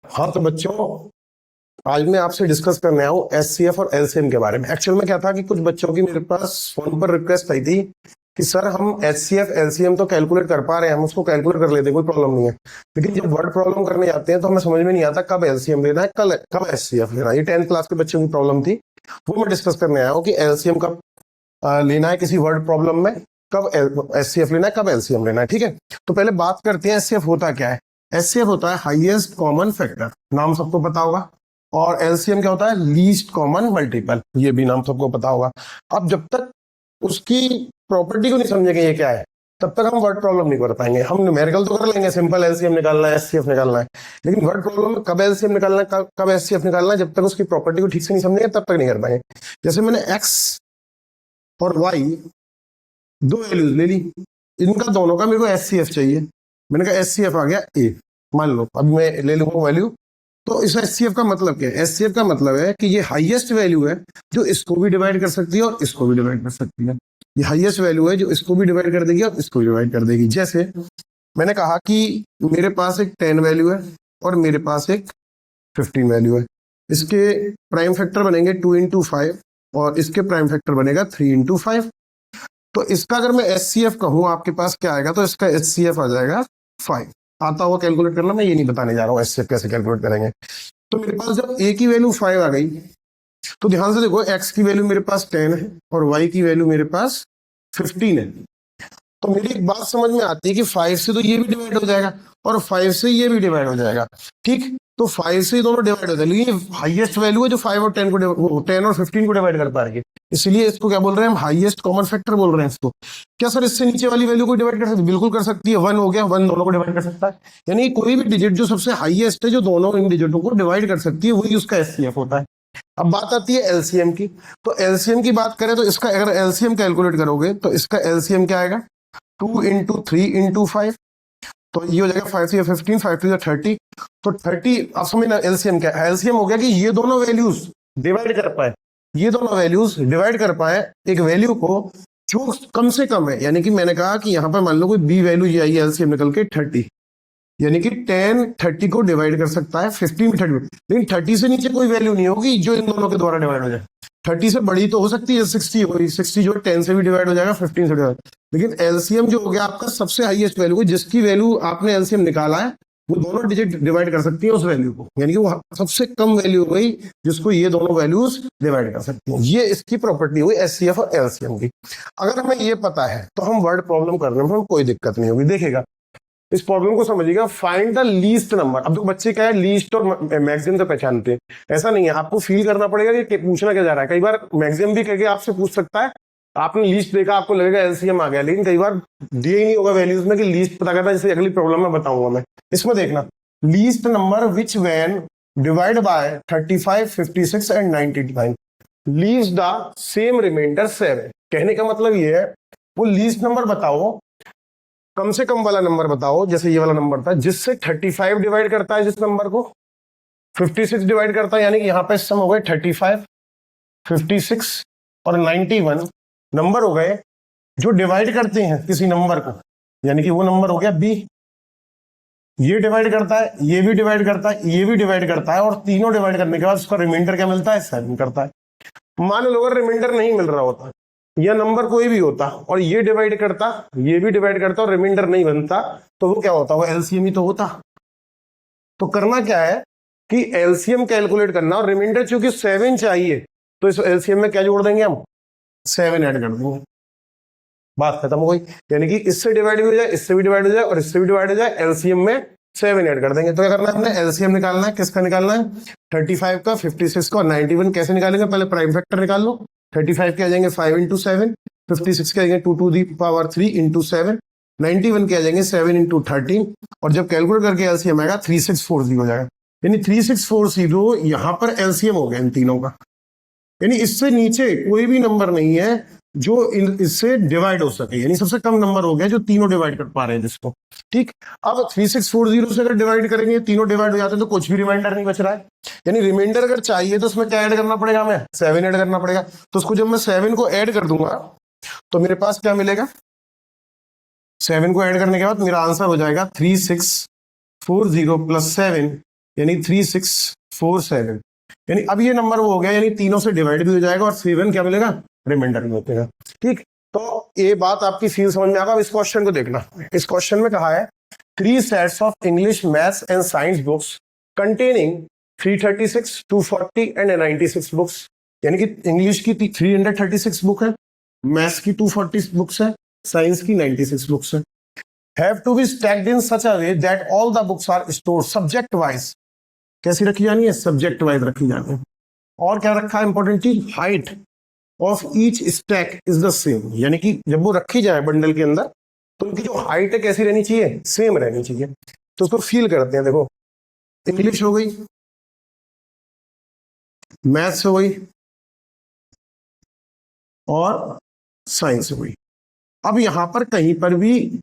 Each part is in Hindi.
हाँ तो बच्चों, आज मैं आपसे डिस्कस करने आया हूँ एचसीएफ और एलसीएम के बारे में। एक्चुअल में क्या था कि कुछ बच्चों की मेरे पास फोन पर रिक्वेस्ट आई थी कि सर हम एचसीएफ एलसीएम तो कैलकुलेट कर पा रहे हैं, हम उसको कैलकुलेट कर लेते हैं, कोई प्रॉब्लम नहीं है, लेकिन जब वर्ड प्रॉब्लम करने जाते हैं तो हमें समझ में नहीं आता कब एलसीएम लेना है, कब एचसीएफ लेना है। ये 10th क्लास के बच्चों की प्रॉब्लम थी, वो मैं डिस्कस करने आया हूँ कि एलसीएम कब लेना है किसी वर्ड प्रॉब्लम में, कब एचसीएफ लेना है, कब एलसीएम लेना है। ठीक है, तो पहले बात करते हैं एचसीएफ होता क्या है। एचसीएफ होता है हाईएस्ट कॉमन फैक्टर, नाम सबको पता होगा, और एलसीएम क्या होता है, लीस्ट कॉमन मल्टीपल, ये भी नाम सबको पता होगा। अब जब तक उसकी प्रॉपर्टी को नहीं समझेंगे ये क्या है, तब तक हम वर्ड प्रॉब्लम नहीं कर पाएंगे। हम न्यूमेरिकल तो कर लेंगे, सिंपल एलसीएम निकालना है, एचसीएफ निकालना है, लेकिन वर्ड प्रॉब्लम में कब एलसीएम निकालना है, कब एचसीएफ निकालना है, जब तक उसकी प्रॉपर्टी को ठीक से नहीं समझेंगे तब तक नहीं कर पाएंगे। जैसे मैंने एक्स और वाई दो वैल्यूज ले ली, इनका दोनों का मेरे को एचसीएफ चाहिए। मैंने कहा एचसीएफ आ गया ए, मान लो अब मैं ले लूंगा वैल्यू। तो इस एचसीएफ का मतलब क्या है? एचसीएफ का मतलब है कि ये हाईएस्ट वैल्यू है जो इसको भी डिवाइड कर सकती है और इसको भी डिवाइड कर सकती है। ये हाईएस्ट वैल्यू है जो इसको भी डिवाइड कर देगी और इसको भी डिवाइड कर देगी। जैसे मैंने कहा कि मेरे पास एक 10 वैल्यू है और मेरे पास एक 15 वैल्यू है, इसके प्राइम फैक्टर बनेंगे 2 इंटू 5 और इसके प्राइम फैक्टर बनेगा 3 इंटू 5। तो इसका अगर मैं एचसीएफ कहूँ आपके पास क्या आएगा, तो इसका एचसीएफ आ जाएगा 5। आता हुआ कैलकुलेट करना, मैं ये नहीं बताने जा रहा हूँ एचसीएफ कैसे कैलकुलेट करेंगे। तो मेरे पास जब ए की वैल्यू 5 आ गई, तो ध्यान से देखो, एक्स की वैल्यू मेरे पास 10 है और वाई की वैल्यू मेरे पास 15 है। तो मेरी एक बात समझ में आती है कि 5 से तो ये भी डिवाइड हो जाएगा और 5 से ये भी डिवाइड हो जाएगा। ठीक, तो 5 से दोनों डिवाइड हो जाएंगे, लेकिन हाईएस्ट वैल्यू है जो 5 और 10 को 10 और 15 को डिवाइड कर पा रही है, इसलिए इसको क्या बोल रहे हैं हम, हाईएस्ट कॉमन फैक्टर बोल रहे हैं इसको। क्या सर इससे नीचे वाली वैल्यू को डिवाइड कर सकती है? बिल्कुल कर सकती है। 1 हो गया, 1 दोनों को डिवाइड कर सकता है, यानी कोई भी डिजिट जो सबसे हाईएस्ट है जो दोनों इन डिजिटों को डिवाइड कर सकती है, वही उसका एचसीएफ होता है। अब बात आती है एलसीएम की। तो एलसीएम की बात करें तो इसका अगर एलसीएम कैलकुलेट करोगे तो इसका एलसीएम क्या आएगा, 2 इंटू 3 इंटू 5, तो ये हो जाएगा 5 से 15, 5 से 30। तो 30 अब समझना एलसीएम क्या है। एलसीएम हो गया कि ये दोनों वैल्यूज डिवाइड कर पाए, ये दोनों वैल्यूज डिवाइड कर पाए एक वैल्यू को जो कम से कम है। यानी कि मैंने कहा कि यहाँ पर मान लो कोई बी वैल्यू ये आई है एलसीएम निकल के 30, यानी कि 10 30 को डिवाइड कर सकता है, 15 30, लेकिन 30 से नीचे कोई वैल्यू नहीं होगी जो इन दोनों के द्वारा डिवाइड हो जाए। 30 से बड़ी तो हो सकती है 60 होगी, 60 जो 10 से भी डिवाइड हो जाएगा, 15 से डिवाइड, लेकिन एलसीएम जो हो गया आपका सबसे हाईएस्ट वैल्यू, जिसकी वैल्यू आपने एलसीएम निकाला है वो दोनों डिजिट डिवाइड कर सकती है उस वैल्यू को, यानी कि वो सबसे कम वैल्यू हो गई जिसको ये दोनों वैल्यूज डिवाइड कर सकती हैं। ये इसकी प्रॉपर्टी हुई एचसीएफ और एलसीएम की। अगर हमें ये पता है तो हम वर्ड प्रॉब्लम करने में कोई दिक्कत नहीं होगी। देखिएगा इस प्रॉब्लम को समझिएगा, फाइंड द लीस्ट नंबर। अब तो बच्चे क्या है, लीस्ट और मैक्सिमम तो पहचानते हैं, ऐसा नहीं है, आपको फील करना पड़ेगा कि पूछना क्या जा रहा है। कई बार मैक्सिमम भी करके आपसे पूछ सकता है, आपने लीस्ट देखा आपको लगेगा एलसीएम आ गया, लेकिन कई बार दिए ही नहीं होगा वैल्यूज में कि लीस्ट पता करना, जैसे अगली प्रॉब्लम में बताऊंगा मैं। इसमें देखना, least number which when divide by 35 56 and 99 leaves the same remainder 7। कहने का मतलब ये है, वो लीस्ट नंबर बताओ, कम से कम वाला नंबर बताओ, जैसे ये वाला नंबर था जिससे 35 डिवाइड करता है जिस नंबर को, 56 डिवाइड करता है, यानी कि यहाँ पे सम हो गए 35 56 और 91 नंबर हो गए जो डिवाइड करते हैं किसी नंबर को, यानी कि वो नंबर हो गया बी। ये डिवाइड करता है, ये भी डिवाइड करता है, ये भी डिवाइड करता है, और तीनों डिवाइड करने के बाद उसका रिमाइंडर क्या मिलता है, 7 करता है। मान लो अगर रिमाइंडर नहीं मिल रहा होता या नंबर कोई भी होता और ये डिवाइड करता, ये भी डिवाइड करता और रिमाइंडर नहीं बनता, तो वो क्या होता, वो एलसीएम ही तो होता। तो करना क्या है कि एलसीएम कैलकुलेट करना, और रिमाइंडर चूंकि 7 चाहिए तो इस एलसीएम में क्या जोड़ देंगे हम, 7 ऐड कर देंगे, बात खत्म हो गई। यानी कि इससे डिवाइड भी हो जाए, इससे भी डिवाइड हो जाए और इससे भी डिवाइड हो जाए, एलसीएम में 7 ऐड कर देंगे। तो क्या करना है, हमने एलसीएम निकालना है, किसका निकालना है, 35 का, 56 का और 91। कैसे निकालेंगे, पहले प्राइम फैक्टर निकाल लो। 35 के आ जाएंगे 5 इंटू 7, 56 के आ जाएंगे 2 टू दी पावर 3 इंटू 7, 91 के आ जाएंगे 7 इंटू 13, और जब कैलकुलेट करके एलसीएम आएगा 3640 हो जाएगा। यानी 3640 यहाँ पर एलसीएम हो गया इन तीनों का, यानी इससे नीचे कोई भी नंबर नहीं है जो इससे डिवाइड हो सके, यानी सबसे कम नंबर हो गया जो तीनों डिवाइड कर पा रहे हैं जिसको। ठीक, अब 3640 से अगर डिवाइड करेंगे, तीनों डिवाइड हो जाते हैं तो कुछ भी रिमाइंडर नहीं बच रहा है, यानी रिमाइंडर अगर चाहिए तो उसमें क्या ऐड करना पड़ेगा, हमें 7 ऐड करना पड़ेगा। तो उसको जब मैं 7 को ऐड कर दूंगा तो मेरे पास क्या मिलेगा, 7 को ऐड करने के बाद मेरा आंसर हो जाएगा 3640 प्लस 7 यानी 3647, यानी अब ये नंबर वो हो गया, यानी तीनों से डिवाइड भी हो जाएगा और 7 क्या मिलेगा, रिमाइंडर में मिलेगा। ठीक, तो ये बात आपकी फील समझ में आएगा। अब इस क्वेश्चन को देखना, इस क्वेश्चन में कहा है 3 sets of English, maths and science books containing 336, 240 and 96 books, यानी कि इंग्लिश की 336 बुक है, मैथ्स की 240 बुक्स है, साइंस की 96 बुक्स है। Have to be stacked in such a way that all the books are stored subject wise, कैसी रखी जानी है, सब्जेक्ट वाइज रखी जानी है। और क्या रखा है इंपॉर्टेंट चीज, height of each stack is the same, यानी कि जब वो रखी जाए बंडल के अंदर तो उनकी जो हाइट है कैसी रहनी चाहिए, सेम रहनी चाहिए। तो उसको फील करते हैं, देखो इंग्लिश हो गई, मैथ्स हो गई और साइंस हो गई। अब यहां पर कहीं पर भी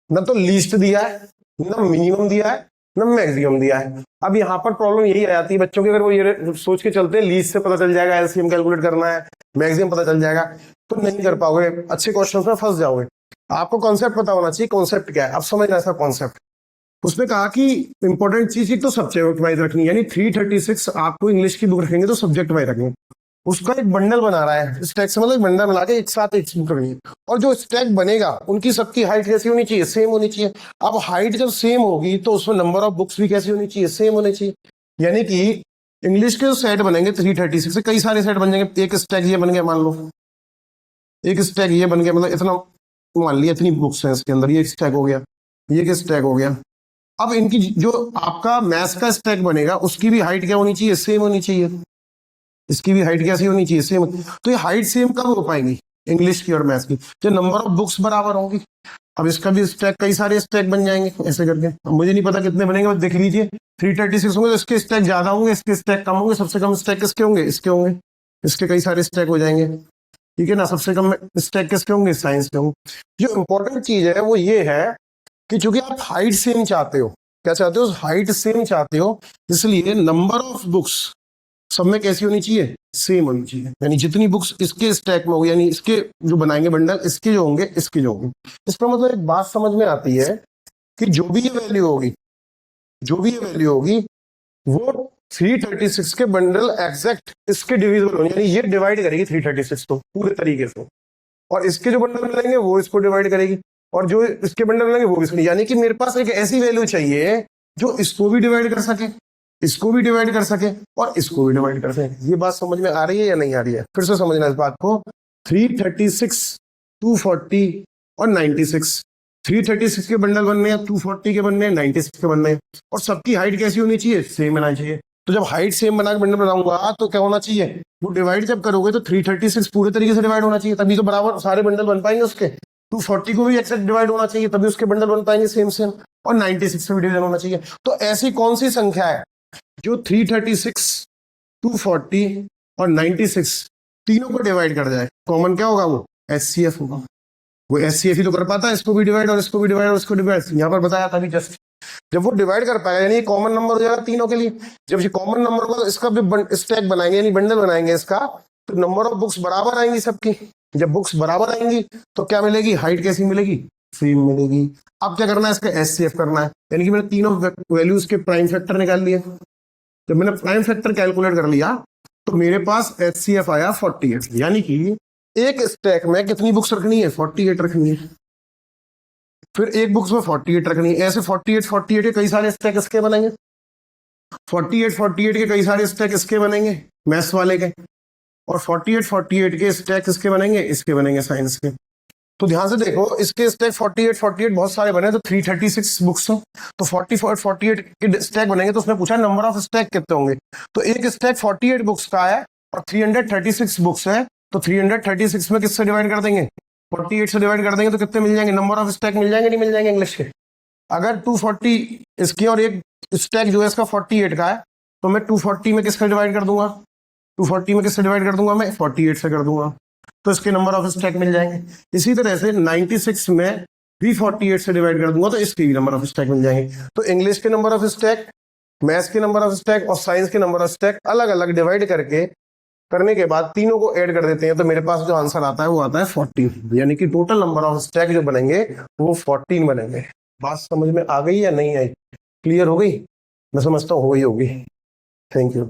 न तो लीस्ट दिया है, न मिनिमम दिया है, न मैक्सिमम दिया है। अब यहाँ पर प्रॉब्लम यही आ जाती है बच्चों की, अगर वो ये सोच के चलते हैं लीस्ट से पता चल जाएगा, एलसीएम कैलकुलेट करना है, मैक्सिमम पता चल जाएगा, तो नहीं कर पाओगे, अच्छे क्वेश्चंस में फंस जाओगे। आपको कॉन्सेप्ट पता होना चाहिए, कॉन्सेप्ट क्या है, अब समझना ऐसा कॉन्सेप्ट। उसने कहा कि इंपॉर्टेंट चीज ही तो सब्जेक्ट वाइज रखनी है, यानी 336 आपको इंग्लिश की बुक रखेंगे तो सब्जेक्ट वाइज रखेंगे। उसका एक बंडल बना रहा है, स्टैक से मतलब बंडल बना के एक साथ एक बुक रखनी है, और जो स्टैक बनेगा उनकी सबकी हाइट कैसी होनी चाहिए, सेम होनी चाहिए। अब हाइट जब सेम होगी तो उसमें नंबर ऑफ बुक्स भी कैसी होनी चाहिए, सेम होनी चाहिए। यानी कि इंग्लिश के जो सेट बनेंगे 336 से कई सारे सेट बन जाएंगे। एक स्टैक ये बन गया, मान लो एक स्टैक ये बन गया, मतलब इतना मान लिया, इतनी बुक्स हैं इसके अंदर, ये स्टैक हो गया, ये एक स्टैक हो गया। अब इनकी जो आपका मैथ्स का स्टैक बनेगा उसकी भी हाइट क्या होनी चाहिए, सेम होनी चाहिए। इसकी भी हाइट कैसी होनी चाहिए, सेम। तो ये हाइट सेम कब हो पाएंगी, इंग्लिश की और मैथ्स की, जो नंबर ऑफ बुक्स बराबर होंगी। अब इसका भी स्टैक, कई सारे स्टैक बन जाएंगे ऐसे करके। अब मुझे नहीं पता कितने बनेंगे, देख लीजिए 336 होंगे तो इसके स्टैक ज्यादा होंगे, इसके स्टैक कम होंगे। सबसे कम स्टैक किसके होंगे, इसके होंगे, इसके कई सारे स्टैक हो जाएंगे, ठीक है ना। सबसे कम स्टैक किसके होंगे, साइंस के होंगे। जो इंपॉर्टेंट चीज है वो ये है कि चूंकि आप हाइट सेम चाहते हो, क्या चाहते हो, हाइट सेम चाहते हो, इसलिए नंबर ऑफ बुक्स सब में कैसी होनी चाहिए, सेम होनी चाहिए। यानी जितनी बुक्स इसके स्टैक में होगी, यानी इसके जो बनाएंगे बंडल, इसके जो होंगे, इसके जो होंगे। इसका मतलब एक बात समझ में आती है कि जो भी ये वैल्यू होगी, जो भी ये वैल्यू होगी वो 336 के बंडल एग्जैक्ट इसके डिविजिबल होंगे, यानी ये डिवाइड करेगी 336 को पूरे तरीके से, और इसके जो बंडल मिलेंगे वो इसको डिवाइड करेगी, और जो इसके बंडल मिलेंगे वो भी इसको। यानी कि मेरे पास एक ऐसी वैल्यू चाहिए जो इसको भी डिवाइड कर सके, इसको भी डिवाइड कर सके और इसको भी डिवाइड कर सके। ये बात समझ में आ रही है या नहीं आ रही है, फिर से समझना इस बात को। 336, 240 और 96, 336 के बंडल बनने हैं, 240 के बनने हैं, 96 के बनने हैं, और सबकी हाइट कैसी होनी चाहिए, सेम होना चाहिए। तो जब हाइट सेम बना के बंडल बनाऊंगा तो क्या होना चाहिए, वो डिवाइड जब करोगे तो 336 पूरे तरीके से डिवाइड होना चाहिए, तभी तो बराबर सारे बंडल बन पाएंगे उसके। 240 को भी एक्सेक्ट डिवाइड होना चाहिए, तभी उसके बंडल बन पाएंगे सेम सेम, और 96 से भी डिवीजन होना चाहिए। तो ऐसी कौन सी संख्या है जो 336, 240 और 96 तीनों को डिवाइड कर जाए, कॉमन क्या होगा, वो एचसीएफ होगा। वो एचसीएफ ही तो कर पाता है, इसको भी डिवाइड और इसको भी डिवाइड और इसको डिवाइड। यहाँ पर बताया था अभी जस्ट, जब वो डिवाइड कर पाएगा यानी कॉमन नंबर हो जाएगा तीनों के लिए। जब ये कॉमन नंबर होगा तो इसका भी स्टैक बनाएंगे, यानी बंडल बनाएंगे इसका, तो नंबर ऑफ बुक्स बराबर आएंगी सबकी। जब बुक्स बराबर आएंगी तो क्या मिलेगी, हाइट कैसी मिलेगी, सेम मिलेगी। अब क्या करना है, इसका एचसीएफ करना है, यानी कि मैंने तीनों वैल्यूज के प्राइम फैक्टर निकाल लिए। जब मैंने प्राइम फैक्टर कैलकुलेट कर लिया तो मेरे पास एचसीएफ आया 48, यानी कि एक स्टैक में कितनी बुक्स रखनी है, 48 रखनी है। फिर एक बुक्स में 48 रखनी है, ऐसे 48 के कई सारे स्टैक इसके बनेंगे, 48 के कई सारे स्टैक इसके बनेंगे मैथ्स वाले के, और 48 के स्टैक इसके बनेंगे, इसके बनेंगे साइंस के। तो ध्यान से देखो, इसके स्टैक 48 बहुत सारे बने, तो 336 बुक्स हैं, तो 48 के स्टैक बनेंगे। तो उसने पूछा नंबर ऑफ स्टैक कितने होंगे, तो एक स्टैक 48 बुक्स का है और 336 बुक्स है, तो 336 में किससे डिवाइड कर देंगे, 48 से डिवाइड कर देंगे, तो कितने मिल जाएंगे, नंबर ऑफ स्टैक मिल जाएंगे, नहीं मिल जाएंगे इंग्लिश के। अगर 240 इसकी और एक स्टैक जो है इसका 48 का है, तो मैं 240 में किससे डिवाइड कर दूंगा, 240 में किससे डिवाइड कर दूंगा, मैं 48 से कर दूंगा, तो इसके नंबर ऑफ स्टैक मिल जाएंगे। इसी तरह से 96 में भी 48 से डिवाइड कर दूंगा तो इसके भी नंबर ऑफ स्टैक मिल जाएंगे। तो इंग्लिश के नंबर ऑफ स्टैक, मैथ्स के नंबर ऑफ स्टैक और साइंस के नंबर ऑफ स्टैक अलग अलग डिवाइड करके करने के बाद तीनों को ऐड कर देते हैं, तो मेरे पास जो आंसर आता है वो आता है 14, यानी कि टोटल नंबर ऑफ स्टैक जो बनेंगे वो 14 बनेंगे। बात समझ में आ गई या नहीं आई, क्लियर हो गई। मैं समझता हूँ हो ही होगी। Thank you.